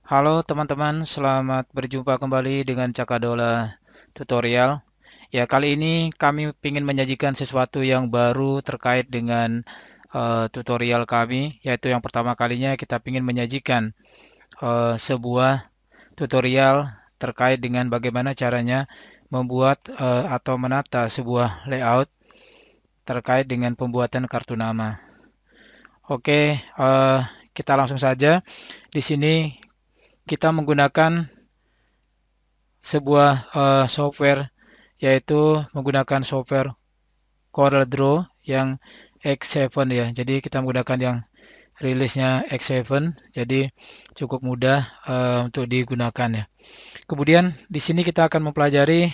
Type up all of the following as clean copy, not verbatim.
Halo teman-teman, selamat berjumpa kembali dengan Cakadola Tutorial. Ya, kali ini kami ingin menyajikan sesuatu yang baru terkait dengan tutorial kami, yaitu yang pertama kalinya kita ingin menyajikan sebuah tutorial terkait dengan bagaimana caranya membuat atau menata sebuah layout terkait dengan pembuatan kartu nama. Oke, kita langsung saja. Di sini kita menggunakan sebuah software, yaitu menggunakan software CorelDRAW yang X7 ya. Jadi kita menggunakan yang rilisnya X7, jadi cukup mudah untuk digunakan ya. Kemudian di sini kita akan mempelajari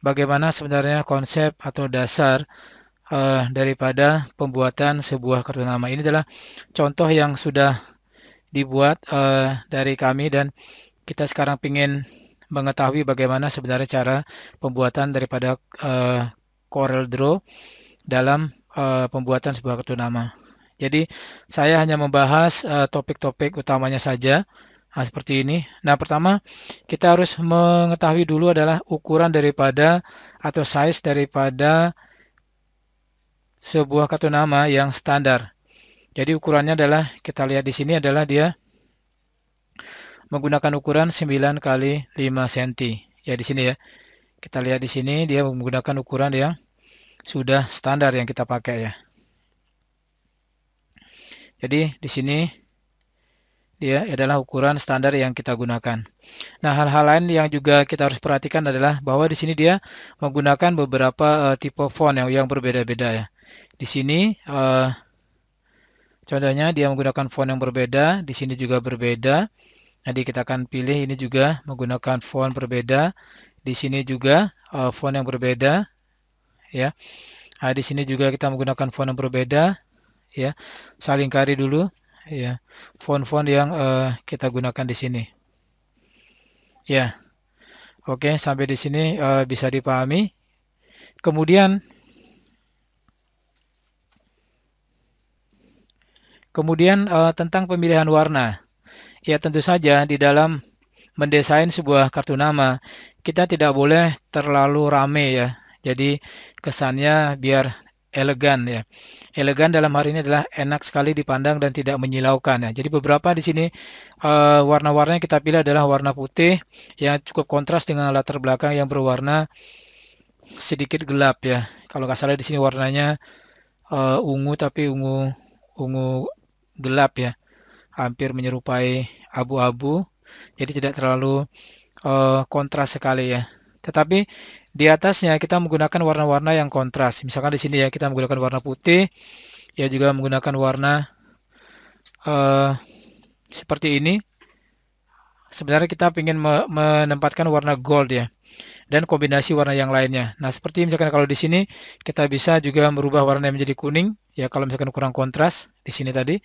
bagaimana sebenarnya konsep atau dasar daripada pembuatan sebuah kartu nama. Ini adalah contoh yang sudah dibuat dari kami, dan kita sekarang ingin mengetahui bagaimana sebenarnya cara pembuatan daripada CorelDRAW dalam pembuatan sebuah kartu nama. Jadi saya hanya membahas topik-topik utamanya saja. Nah, seperti ini. Nah, pertama kita harus mengetahui dulu adalah ukuran daripada atau size daripada sebuah kartu nama yang standar. Jadi ukurannya adalah, kita lihat di sini adalah dia menggunakan ukuran 9 kali 5 cm. Ya, di sini ya. Kita lihat di sini dia menggunakan ukuran yang sudah standar yang kita pakai ya. Jadi di sini dia adalah ukuran standar yang kita gunakan. Nah, hal-hal lain yang juga kita harus perhatikan adalah bahwa di sini dia menggunakan beberapa tipe font yang berbeda-beda ya. Di sini contohnya dia menggunakan font yang berbeda, di sini juga berbeda. Jadi kita akan pilih ini juga menggunakan font berbeda. Di sini juga font yang berbeda ya. Nah, di sini juga kita menggunakan font yang berbeda ya. Saling cari dulu ya font-font yang kita gunakan di sini. Ya, oke, sampai di sini bisa dipahami. Kemudian tentang pemilihan warna. Ya, tentu saja di dalam mendesain sebuah kartu nama, kita tidak boleh terlalu rame ya. Jadi kesannya biar elegan ya. Elegan dalam hari ini adalah enak sekali dipandang dan tidak menyilaukan ya. Jadi beberapa di sini warna-warna yang kita pilih adalah warna putih yang cukup kontras dengan latar belakang yang berwarna sedikit gelap ya. Kalau nggak salah di sini warnanya ungu, tapi ungu ungu gelap ya, hampir menyerupai abu-abu. Jadi tidak terlalu kontras sekali ya. Tetapi di atasnya kita menggunakan warna-warna yang kontras. Misalkan di sini ya kita menggunakan warna putih, ya juga menggunakan warna eh, seperti ini. Sebenarnya kita ingin menempatkan warna gold ya, dan kombinasi warna yang lainnya. Nah, seperti misalkan kalau di sini kita bisa juga merubah warnanya menjadi kuning ya kalau misalkan kurang kontras di sini tadi.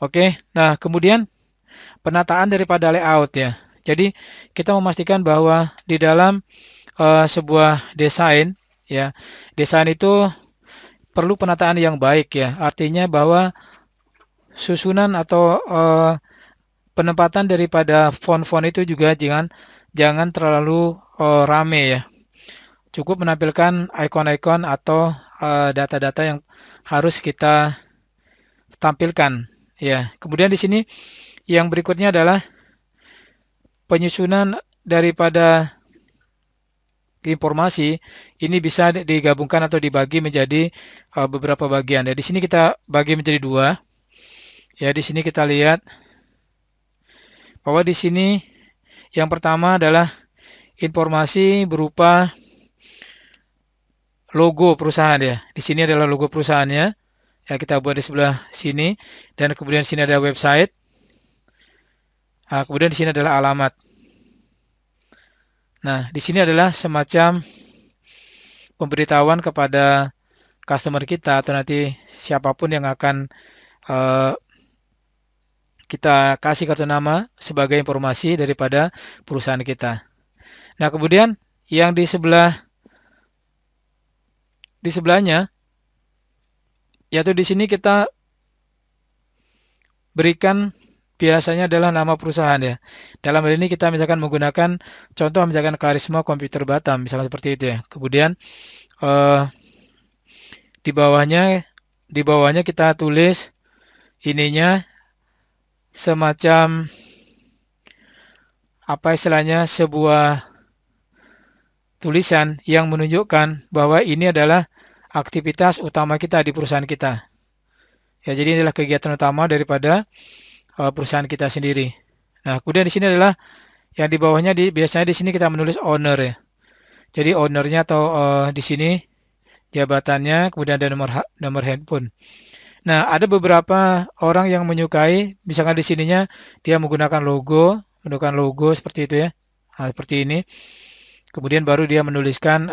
Oke. Nah, kemudian penataan daripada layout ya. Jadi kita memastikan bahwa di dalam sebuah desain ya, desain itu perlu penataan yang baik ya. Artinya bahwa susunan atau penempatan daripada font-font itu juga jangan jangan terlalu rame ya. Cukup menampilkan ikon-ikon atau data-data yang harus kita tampilkan ya. Kemudian di sini yang berikutnya adalah penyusunan daripada informasi. Ini bisa digabungkan atau dibagi menjadi beberapa bagian. Ya, di sini kita bagi menjadi dua. Ya, di sini kita lihat bahwa di sini yang pertama adalah informasi berupa logo perusahaan ya. Di sini adalah logo perusahaannya. Ya, kita buat di sebelah sini, dan kemudian di sini ada website. Nah, kemudian di sini adalah alamat. Nah, di sini adalah semacam pemberitahuan kepada customer kita atau nanti siapapun yang akan uh, kita kasih kartu nama sebagai informasi daripada perusahaan kita. Nah, kemudian yang di sebelahnya, yaitu di sini kita berikan biasanya adalah nama perusahaan ya. Dalam hal ini kita misalkan menggunakan contoh misalkan Karisma Komputer Batam, misalkan seperti itu ya. Kemudian eh, di bawahnya kita tulis ininya semacam apa istilahnya sebuah tulisan yang menunjukkan bahwa ini adalah aktivitas utama kita di perusahaan kita. Ya, jadi ini adalah kegiatan utama daripada perusahaan kita sendiri. Nah, kemudian di sini adalah yang di bawahnya biasanya di sini kita menulis owner ya. Jadi ownernya atau di sini jabatannya, kemudian ada nomor handphone. Nah, ada beberapa orang yang menyukai, misalkan di sininya dia menggunakan logo seperti itu ya. Nah, seperti ini. Kemudian baru dia menuliskan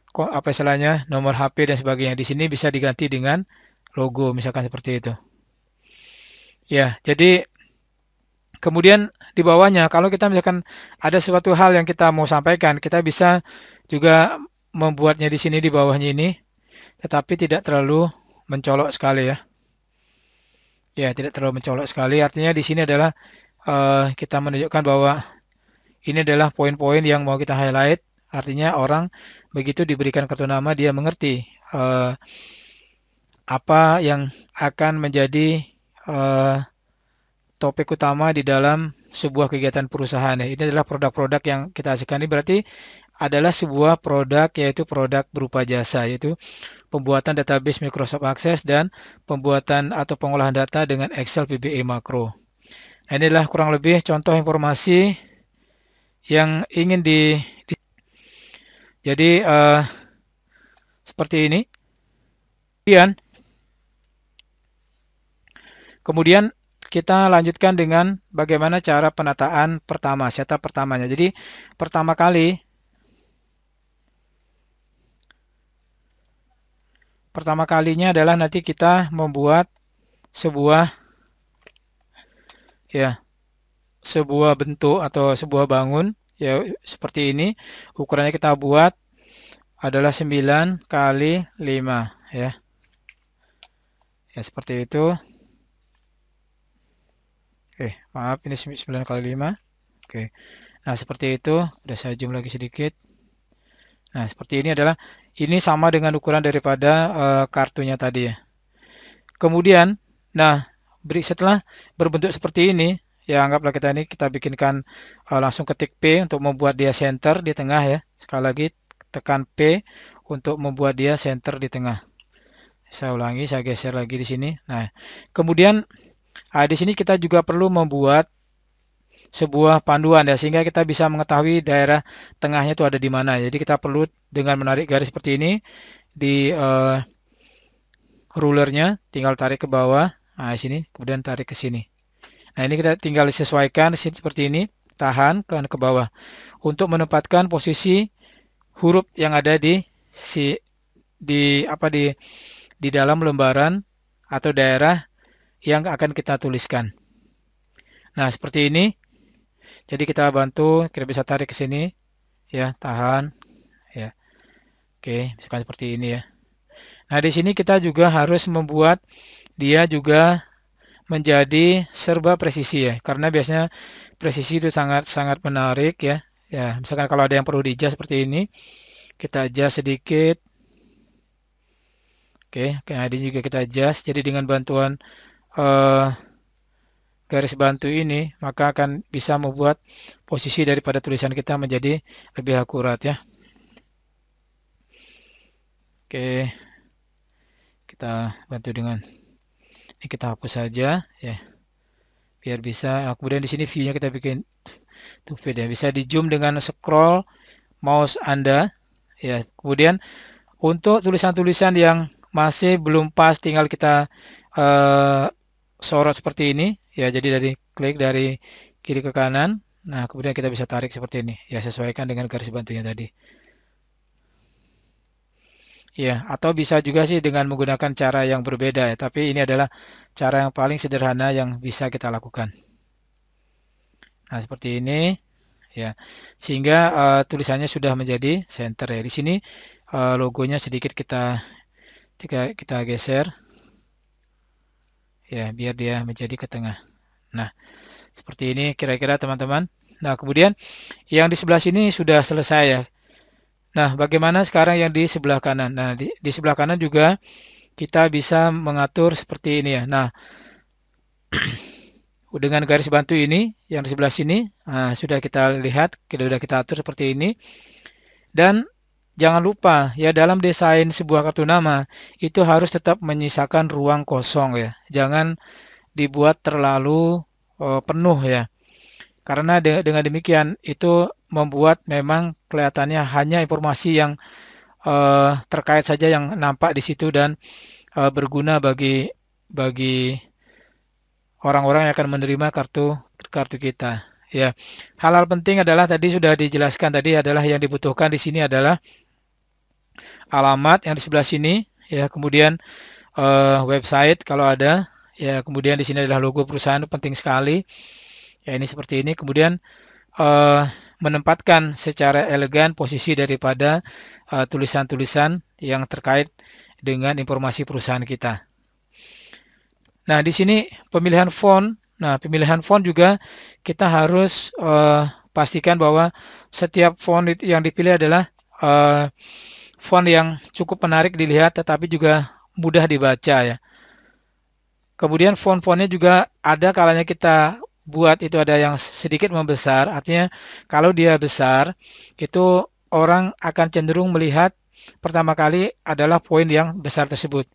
apa istilahnya nomor HP dan sebagainya. Di sini bisa diganti dengan logo misalkan seperti itu. Ya, jadi kemudian di bawahnya kalau kita misalkan ada suatu hal yang kita mau sampaikan, kita bisa juga membuatnya di sini di bawahnya ini, tetapi tidak terlalu mencolok sekali ya. Ya, tidak terlalu mencolok sekali. Artinya di sini adalah kita menunjukkan bahwa ini adalah poin-poin yang mau kita highlight. Artinya orang begitu diberikan kartu nama dia mengerti apa yang akan menjadi topik utama di dalam sebuah kegiatan perusahaan. Ini adalah produk-produk yang kita hasilkan. Ini berarti adalah sebuah produk yaitu produk berupa jasa yaitu pembuatan database Microsoft Access dan pembuatan atau pengolahan data dengan Excel VBA makro. Nah, ini adalah kurang lebih contoh informasi yang ingin jadi seperti ini. Kemudian kita lanjutkan dengan bagaimana cara penataan pertama, setup pertamanya. Jadi pertama kalinya adalah nanti kita membuat sebuah bentuk atau sebuah bangun ya seperti ini. Ukurannya kita buat adalah 9 kali 5 ya. Ya seperti itu. Oke, maaf ini 9 kali 5. Oke. Nah, seperti itu. Udah saya zoom lagi sedikit. Nah, seperti ini ini sama dengan ukuran daripada kartunya tadi ya. Kemudian, nah, setelah berbentuk seperti ini, ya anggaplah kita bikinkan langsung ketik P untuk membuat dia center di tengah ya. Sekali lagi tekan P untuk membuat dia center di tengah. Saya ulangi, saya geser lagi di sini. Nah, kemudian di sini kita juga perlu membuat sebuah panduan ya sehingga kita bisa mengetahui daerah tengahnya itu ada di mana. Jadi kita perlu dengan menarik garis seperti ini di rulernya tinggal tarik ke bawah. Nah, sini kemudian tarik ke sini. Nah, ini kita tinggal disesuaikan seperti ini, tahan ke bawah untuk menempatkan posisi huruf yang ada di dalam lembaran atau daerah yang akan kita tuliskan. Nah, seperti ini. Jadi kita bantu, kita bisa tarik ke sini, ya, tahan, ya. Oke, misalkan seperti ini ya. Nah, di sini kita juga harus membuat dia juga menjadi serba presisi ya, karena biasanya presisi itu sangat menarik ya. Ya, misalkan kalau ada yang perlu di-adjust seperti ini, kita adjust sedikit. Oke, kayak ini juga kita adjust. Jadi dengan bantuan garis bantu ini, maka akan bisa membuat posisi daripada tulisan kita menjadi lebih akurat ya. Oke, kita bantu dengan ini, kita hapus saja ya, biar bisa. Kemudian di sini view-nya kita bikin to fit ya, bisa di zoom dengan scroll mouse Anda ya. Kemudian untuk tulisan-tulisan yang masih belum pas, tinggal kita sorot seperti ini ya, jadi klik dari kiri ke kanan. Nah, kemudian kita bisa tarik seperti ini ya, sesuaikan dengan garis bantunya tadi ya. Atau bisa juga sih dengan menggunakan cara yang berbeda ya, tapi ini adalah cara yang paling sederhana yang bisa kita lakukan. Nah, seperti ini ya, sehingga tulisannya sudah menjadi center ya. Di sini logonya sedikit kita geser ya, biar dia menjadi ke tengah. Nah, seperti ini kira-kira teman-teman. Nah, kemudian yang di sebelah sini sudah selesai ya. Nah, bagaimana sekarang yang di sebelah kanan? Nah, di sebelah kanan juga kita bisa mengatur seperti ini ya. Nah, dengan garis bantu ini yang di sebelah sini, nah, sudah kita lihat, sudah kita atur seperti ini. Dan jangan lupa ya, dalam desain sebuah kartu nama itu harus tetap menyisakan ruang kosong ya. Jangan dibuat terlalu penuh ya. Karena dengan demikian itu membuat memang kelihatannya hanya informasi yang terkait saja yang nampak di situ dan berguna bagi orang-orang yang akan menerima kartu kita. Ya, hal-hal penting adalah tadi sudah dijelaskan tadi adalah yang dibutuhkan di sini adalah alamat yang di sebelah sini, ya, kemudian website kalau ada, ya, kemudian di sini adalah logo perusahaan penting sekali, ya, ini seperti ini, kemudian menempatkan secara elegan posisi daripada tulisan-tulisan yang terkait dengan informasi perusahaan kita. Nah, di sini pemilihan font. Nah, pemilihan font juga kita harus pastikan bahwa setiap font yang dipilih adalah font yang cukup menarik dilihat tetapi juga mudah dibaca ya. Kemudian font-fontnya juga ada kalanya kita buat itu ada yang sedikit membesar, artinya kalau dia besar itu orang akan cenderung melihat pertama kali adalah poin yang besar tersebut.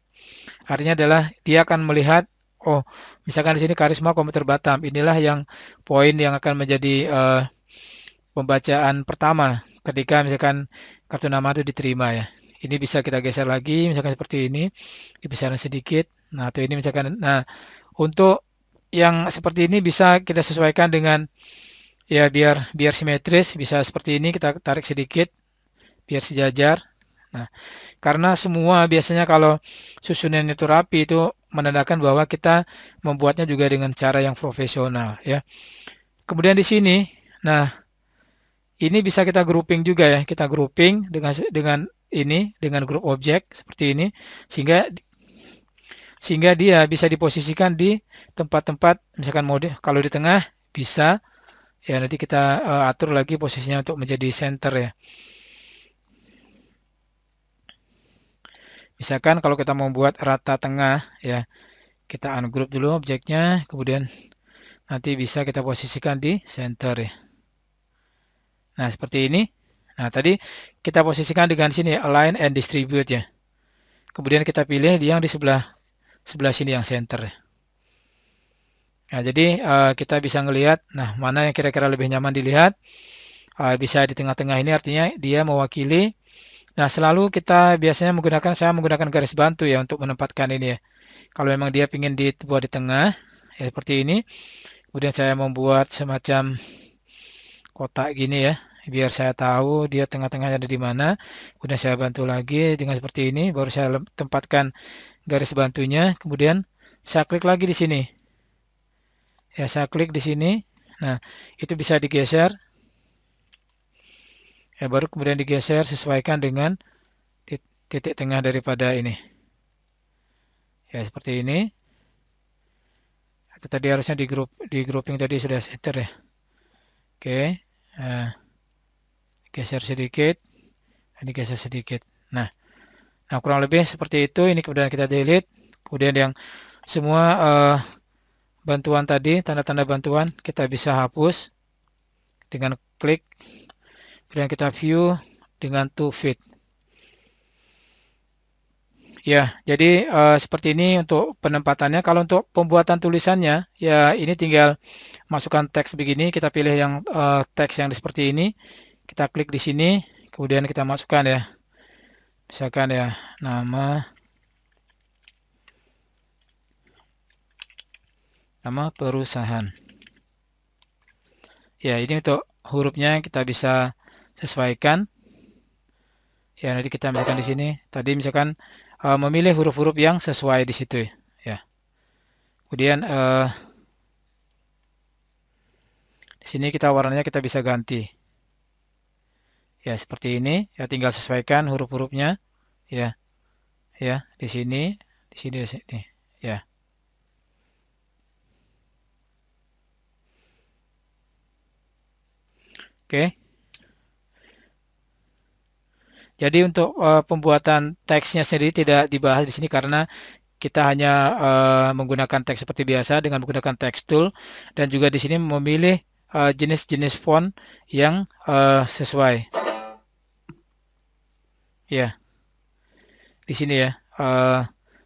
Artinya adalah dia akan melihat, oh, misalkan di sini Karisma Komputer Batam, inilah yang poin yang akan menjadi pembacaan pertama ketika misalkan kartu nama itu diterima ya. Ini bisa kita geser lagi, misalkan seperti ini, dibesarin sedikit. Nah, atau ini misalkan, nah, untuk yang seperti ini bisa kita sesuaikan dengan ya biar simetris, bisa seperti ini kita tarik sedikit biar sejajar. Nah, karena semua biasanya kalau susunannya itu rapi itu menandakan bahwa kita membuatnya juga dengan cara yang profesional ya. Kemudian di sini, nah, ini bisa kita grouping juga ya. Kita grouping dengan grup objek seperti ini sehingga dia bisa diposisikan di tempat-tempat misalkan mode kalau di tengah bisa ya, nanti kita atur lagi posisinya untuk menjadi center ya. Misalkan kalau kita mau buat rata tengah ya, kita ungroup dulu objeknya, kemudian nanti bisa kita posisikan di center ya. Nah, seperti ini. Nah, tadi kita posisikan dengan sini align and distribute ya. Kemudian kita pilih yang di sebelah sini yang center ya. Nah, jadi kita bisa ngelihat, nah, mana yang kira-kira lebih nyaman dilihat. Bisa di tengah-tengah ini artinya dia mewakili. Nah, selalu kita biasanya saya menggunakan garis bantu ya untuk menempatkan ini ya. Kalau memang dia ingin dibuat di tengah, ya seperti ini. Kemudian saya membuat semacam kotak gini ya, biar saya tahu dia tengah-tengahnya ada di mana. Kemudian saya bantu lagi dengan seperti ini, baru saya tempatkan garis bantunya. Kemudian saya klik lagi di sini. Ya, saya klik di sini. Nah, itu bisa digeser. Ya, baru kemudian digeser sesuaikan dengan titik tengah daripada ini. Ya, seperti ini. Itu tadi harusnya di grouping tadi sudah center ya. Oke. Nah, geser sedikit. Ini geser sedikit. Nah, kurang lebih seperti itu. Ini kemudian kita delete. Kemudian yang semua bantuan tadi, tanda-tanda bantuan kita bisa hapus dengan klik. Kemudian kita view dengan to fit. Ya, jadi seperti ini untuk penempatannya. Kalau untuk pembuatan tulisannya, ya ini tinggal masukkan teks begini. Kita pilih yang teks yang seperti ini. Kita klik di sini, kemudian kita masukkan ya. Misalkan ya, nama perusahaan. Ya, ini untuk hurufnya kita bisa sesuaikan. Ya, nanti kita misalkan di sini. Tadi misalkan memilih huruf-huruf yang sesuai di situ ya. Kemudian di sini kita warnanya kita bisa ganti. Ya, seperti ini. Ya, tinggal sesuaikan huruf-hurufnya. Ya. Ya, di sini, di sini. Ya. Oke. Jadi untuk pembuatan teksnya sendiri tidak dibahas di sini karena kita hanya menggunakan teks seperti biasa dengan menggunakan text tool dan juga di sini memilih jenis-jenis font yang sesuai. Ya, di sini ya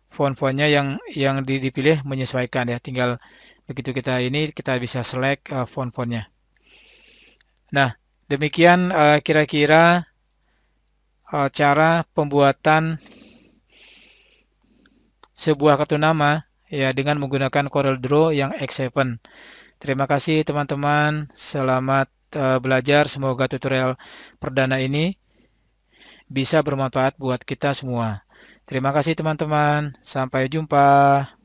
font-fontnya yang dipilih menyesuaikan ya. Tinggal begitu kita ini kita bisa select font-fontnya. Nah, demikian kira-kira cara pembuatan sebuah kartu nama ya dengan menggunakan CorelDRAW yang X7. Terima kasih teman-teman. Selamat belajar. Semoga tutorial perdana ini bisa bermanfaat buat kita semua. Terima kasih teman-teman. Sampai jumpa.